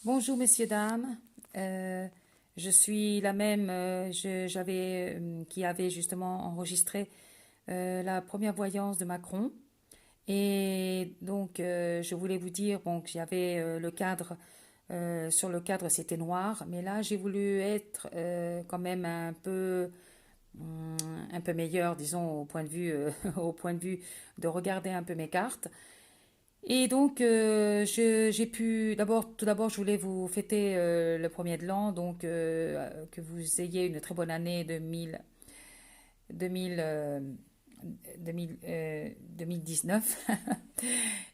Bonjour messieurs, dames. Je suis la même qui avait justement enregistré la première voyance de Macron. Et donc, je voulais vous dire bon, que j'avais le cadre, sur le cadre c'était noir, mais là j'ai voulu être quand même un peu meilleur, disons, au point de vue, au point de vue de regarder un peu mes cartes. Et donc, j'ai pu, tout d'abord, je voulais vous fêter le premier de l'an, donc que vous ayez une très bonne année 2000, 2019.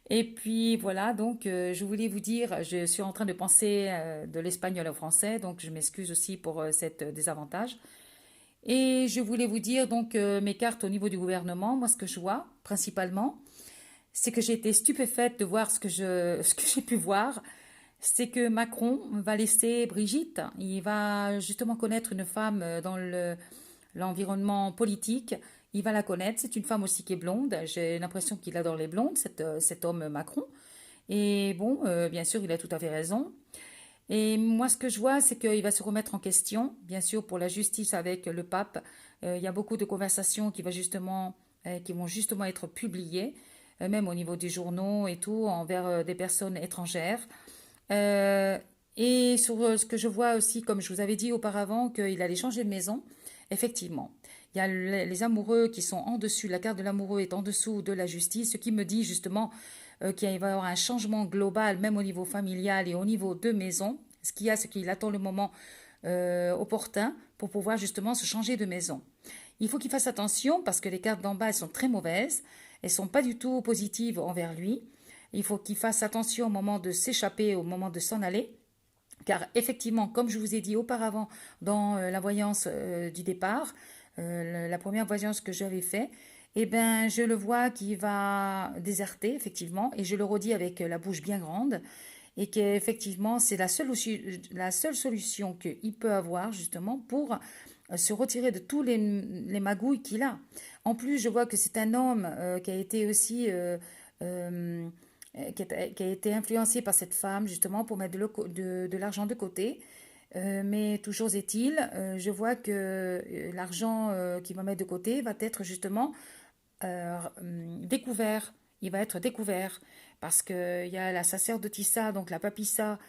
Et puis voilà, donc je voulais vous dire, je suis en train de penser de l'espagnol au français, donc je m'excuse aussi pour cette désavantage. Et je voulais vous dire donc mes cartes au niveau du gouvernement, moi ce que je vois principalement, c'est que j'ai été stupéfaite de voir ce que j'ai pu voir. C'est que Macron va laisser Brigitte. Il va justement connaître une femme dans l'environnement politique. Il va la connaître. C'est une femme aussi qui est blonde. J'ai l'impression qu'il adore les blondes, cet homme Macron. Et bon, bien sûr, il a tout à fait raison. Et moi, ce que je vois, c'est qu'il va se remettre en question, bien sûr, pour la justice avec le pape. Il y a beaucoup de conversations qui vont justement être publiées, même au niveau des journaux et tout, envers des personnes étrangères. Euh, et sur ce que je vois aussi, comme je vous avais dit auparavant, qu'il allait changer de maison, effectivement. Il y a les amoureux qui sont en dessus, la carte de l'amoureux est en dessous de la justice, ce qui me dit justement qu'il va y avoir un changement global, même au niveau familial et au niveau de maison. Ce qu'il y a, c'est qu'il attend le moment opportun pour pouvoir justement se changer de maison. Il faut qu'il fasse attention parce que les cartes d'en bas, elles sont très mauvaises, elles sont pas du tout positives envers lui. Il faut qu'il fasse attention au moment de s'échapper, au moment de s'en aller. Car effectivement, comme je vous ai dit auparavant dans la voyance du départ, la première voyance que j'avais faite, eh ben, je le vois qui va déserter, effectivement, et je le redis avec la bouche bien grande, et qu'effectivement, c'est la seule solution qu'il peut avoir, justement, pour se retirer de tous les magouilles qu'il a. En plus, je vois que c'est un homme qui a été aussi euh, qui a été influencé par cette femme justement pour mettre de l'argent de côté. Mais toujours est-il, je vois que l'argent qu'il va mettre de côté va être justement découvert. Il va être découvert parce qu'il y a la sacerdotissa, donc la papissa,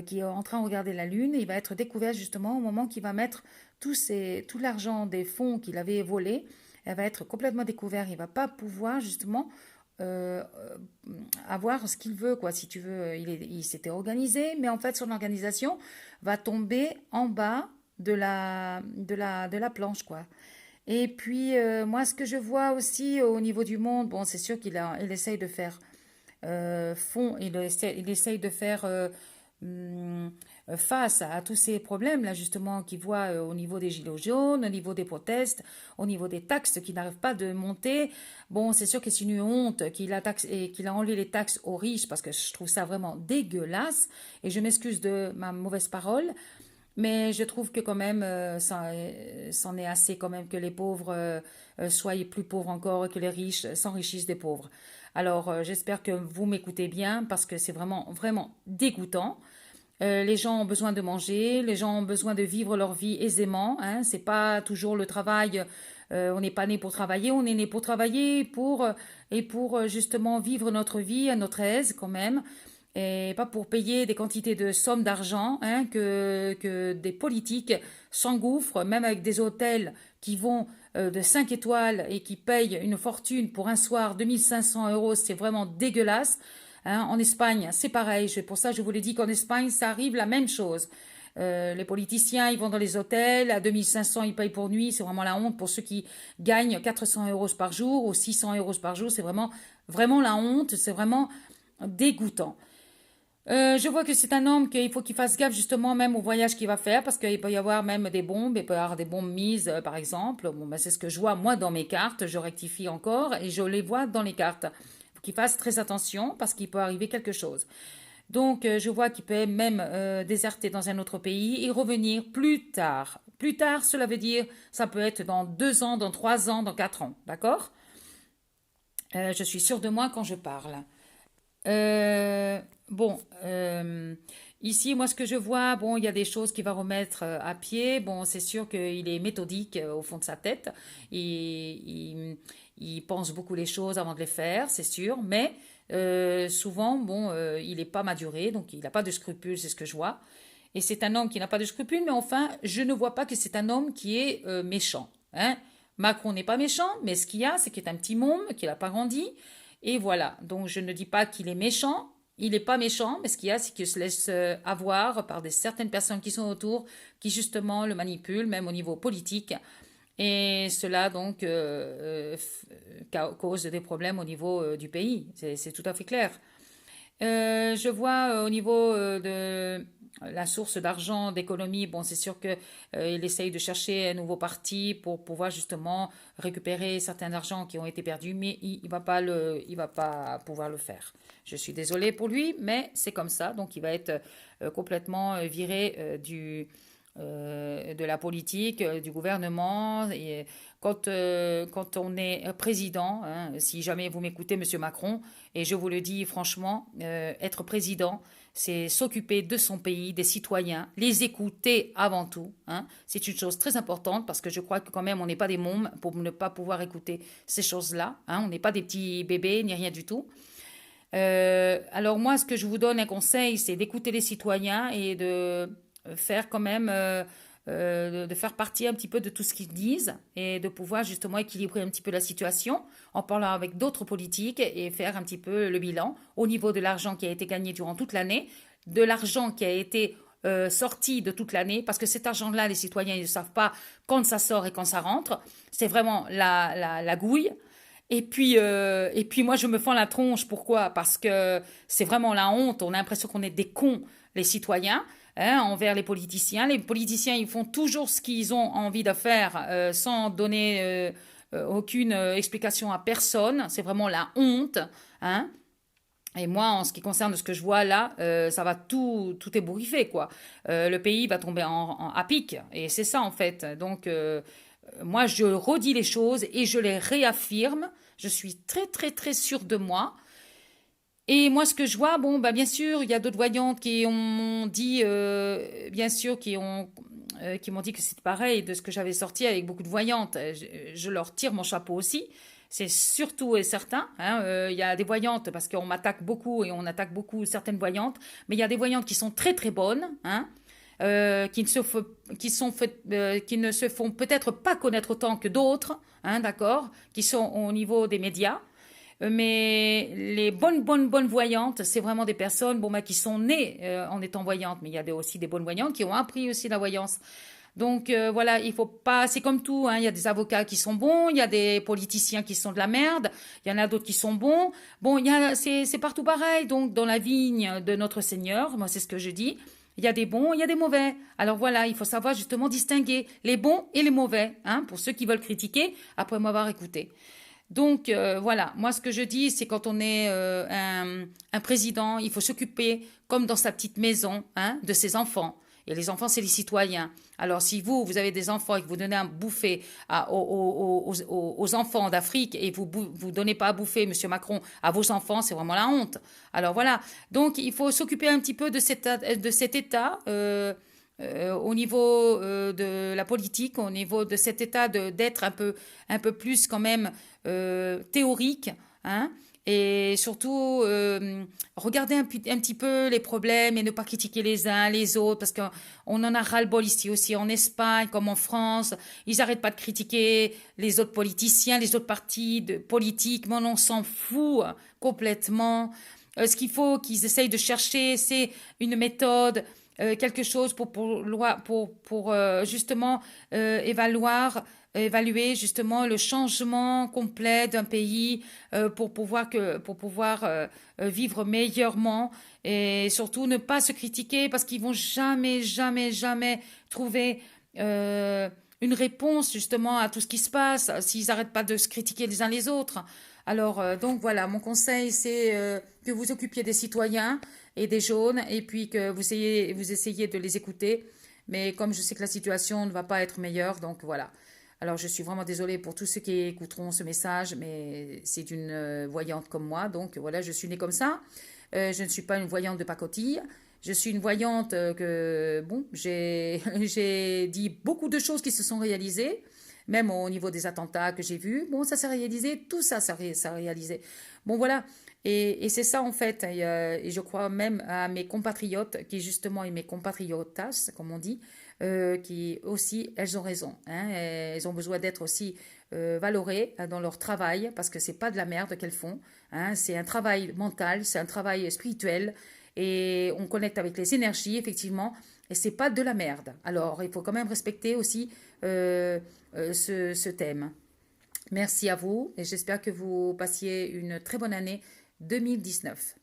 qui est en train de regarder la lune. Il va être découvert justement au moment qu'il va mettre tout l'argent des fonds qu'il avait volés. Elle va être complètement découvert. Il ne va pas pouvoir justement euh, avoir ce qu'il veut, quoi. Si tu veux, il s'était organisé, mais en fait, son organisation va tomber en bas de la planche, quoi. Et puis, moi, ce que je vois aussi au niveau du monde, bon, c'est sûr il essaye de faire il essaye de faire hum, face à tous ces problèmes-là, justement, qu'il voit au niveau des gilets jaunes, au niveau des protestes, au niveau des taxes qui n'arrivent pas de monter. Bon, c'est sûr que c'est une honte qu'il a enlevé les taxes aux riches parce que je trouve ça vraiment dégueulasse. Et je m'excuse de ma mauvaise parole. Mais je trouve que quand même, c'en est assez quand même que les pauvres soient plus pauvres encore et que les riches s'enrichissent des pauvres. Alors, j'espère que vous m'écoutez bien parce que c'est vraiment, vraiment dégoûtant. Les gens ont besoin de manger, les gens ont besoin de vivre leur vie aisément. Hein. C'est pas toujours le travail. On n'est pas né pour travailler, on est né pour travailler et pour justement vivre notre vie à notre aise quand même et pas pour payer des quantités de sommes d'argent hein, que des politiques s'engouffrent, même avec des hôtels qui vont de 5 étoiles et qui payent une fortune pour un soir, 2 500 euros, c'est vraiment dégueulasse. Hein. En Espagne, c'est pareil, pour ça je vous l'ai dit qu'en Espagne, ça arrive la même chose. Les politiciens, ils vont dans les hôtels, à 2500, ils payent pour nuit, c'est vraiment la honte pour ceux qui gagnent 400 euros par jour ou 600 euros par jour, c'est vraiment, vraiment la honte, c'est vraiment dégoûtant. Je vois que c'est un homme qu'il faut qu'il fasse gaffe justement même au voyage qu'il va faire parce qu'il peut y avoir même des bombes, il peut y avoir des bombes mises par exemple. Bon, ben, c'est ce que je vois moi dans mes cartes, je rectifie encore et je les vois dans les cartes. Il faut qu'il fasse très attention parce qu'il peut arriver quelque chose. Donc je vois qu'il peut même déserter dans un autre pays et revenir plus tard. Plus tard, cela veut dire ça peut être dans 2 ans, dans 3 ans, dans 4 ans, d'accord? Je suis sûre de moi quand je parle. Euh, bon, Ici, moi, ce que je vois, bon, il y a des choses qu'il va remettre à pied. Bon, c'est sûr qu'il est méthodique au fond de sa tête. Il pense beaucoup les choses avant de les faire, c'est sûr. Mais souvent, bon, il n'est pas maduré, donc il n'a pas de scrupules, c'est ce que je vois. Et c'est un homme qui n'a pas de scrupules, mais enfin, je ne vois pas que c'est un homme qui est méchant. Hein. Macron n'est pas méchant, mais ce qu'il y a, c'est qu'il est un petit môme, qu'il n'a pas grandi. Et voilà. Donc, je ne dis pas qu'il est méchant. Il n'est pas méchant, mais ce qu'il y a, c'est qu'il se laisse avoir par certaines personnes qui sont autour, qui justement le manipulent, même au niveau politique. Et cela donc cause des problèmes au niveau du pays. C'est tout à fait clair. Je vois au niveau de la source d'argent, d'économie, bon, c'est sûr que il essaye de chercher un nouveau parti pour pouvoir justement récupérer certains argents qui ont été perdus, mais il va pas pouvoir le faire. Je suis désolée pour lui, mais c'est comme ça, donc il va être complètement viré de la politique, du gouvernement. Et quand on est président, hein, si jamais vous m'écoutez, Monsieur Macron, et je vous le dis franchement, être président, c'est s'occuper de son pays, des citoyens, les écouter avant tout. Hein. C'est une chose très importante parce que je crois que quand même on n'est pas des mômes pour ne pas pouvoir écouter ces choses-là. Hein. On n'est pas des petits bébés ni rien du tout. Alors moi, ce que je vous donne un conseil, c'est d'écouter les citoyens et de faire quand même, de faire partie un petit peu de tout ce qu'ils disent et de pouvoir justement équilibrer un petit peu la situation en parlant avec d'autres politiques et faire un petit peu le bilan au niveau de l'argent qui a été gagné durant toute l'année, de l'argent qui a été sorti de toute l'année, parce que cet argent-là, les citoyens ils ne savent pas quand ça sort et quand ça rentre. C'est vraiment la gouille. Et puis moi, je me fends la tronche. Pourquoi? Parce que c'est vraiment la honte. On a l'impression qu'on est des cons, les citoyens, hein, envers les politiciens. Les politiciens, ils font toujours ce qu'ils ont envie de faire sans donner aucune explication à personne. C'est vraiment la honte. Hein. Et moi, en ce qui concerne ce que je vois là, ça va tout ébouriffer, quoi. Le pays va tomber à pic. Et c'est ça, en fait. Donc, moi, je redis les choses et je les réaffirme. Je suis très, très, très sûre de moi. Et moi, ce que je vois, bon, bah, bien sûr, il y a d'autres voyantes qui m'ont dit, bien sûr, qui m'ont dit que c'est pareil de ce que j'avais sorti avec beaucoup de voyantes. Je leur tire mon chapeau aussi. C'est surtout et certain. Hein, il y a des voyantes parce qu'on m'attaque beaucoup et on attaque beaucoup certaines voyantes, mais il y a des voyantes qui sont très très bonnes. Hein, qui ne se font peut-être pas connaître autant que d'autres, hein, d'accord, qui sont au niveau des médias. Mais les bonnes voyantes, c'est vraiment des personnes bon, bah, qui sont nées en étant voyantes, mais il y a aussi des bonnes voyantes qui ont appris aussi la voyance. Donc voilà, il faut pas. C'est comme tout. Hein, il y a des avocats qui sont bons, il y a des politiciens qui sont de la merde, il y en a d'autres qui sont bons. Bon, c'est partout pareil. Donc dans la vigne de notre Seigneur, moi c'est ce que je dis. Il y a des bons, il y a des mauvais. Alors voilà, il faut savoir justement distinguer les bons et les mauvais, hein, pour ceux qui veulent critiquer après m'avoir écouté. Donc voilà, moi ce que je dis, c'est quand on est un président, il faut s'occuper, comme dans sa petite maison, hein, de ses enfants. Et les enfants, c'est les citoyens. Alors si vous avez des enfants et que vous donnez à bouffer aux enfants d'Afrique et vous donnez pas à bouffer, Monsieur Macron, à vos enfants, c'est vraiment la honte. Alors voilà, donc il faut s'occuper un petit peu de cet état. Au niveau de la politique, au niveau de cet état d'être un peu plus quand même théorique, hein, et surtout regarder un petit peu les problèmes et ne pas critiquer les uns les autres, parce qu'on en a ras-le-bol ici aussi en Espagne comme en France. Ils n'arrêtent pas de critiquer les autres politiciens, les autres partis politiques, mais on s'en fout complètement. Ce qu'il faut qu'ils essayent de chercher, c'est une méthode, quelque chose pour justement évaluer justement le changement complet d'un pays pour pouvoir vivre meilleurement et surtout ne pas se critiquer parce qu'ils vont jamais trouver une réponse justement à tout ce qui se passe s'ils n'arrêtent pas de se critiquer les uns les autres. Alors, donc voilà, mon conseil, c'est que vous occupiez des citoyens et des jaunes, et puis que vous essayez de les écouter. Mais comme je sais que la situation ne va pas être meilleure, donc voilà. Alors, je suis vraiment désolée pour tous ceux qui écouteront ce message, mais c'est une voyante comme moi, donc voilà, je suis née comme ça. Je ne suis pas une voyante de pacotille. Je suis une voyante que, bon, j'ai dit beaucoup de choses qui se sont réalisées, même au niveau des attentats que j'ai vus. Bon, ça s'est réalisé, tout ça, ça réalisé. Bon, voilà. Et c'est ça, en fait. Et je crois même à mes compatriotes, qui justement, et mes compatriotas, comme on dit, qui aussi, elles ont raison. Hein, elles ont besoin d'être aussi valorées dans leur travail, parce que c'est pas de la merde qu'elles font. Hein, c'est un travail mental, c'est un travail spirituel et on connecte avec les énergies, effectivement, et c'est pas de la merde. Alors, il faut quand même respecter aussi ce thème. Merci à vous et j'espère que vous passiez une très bonne année 2019.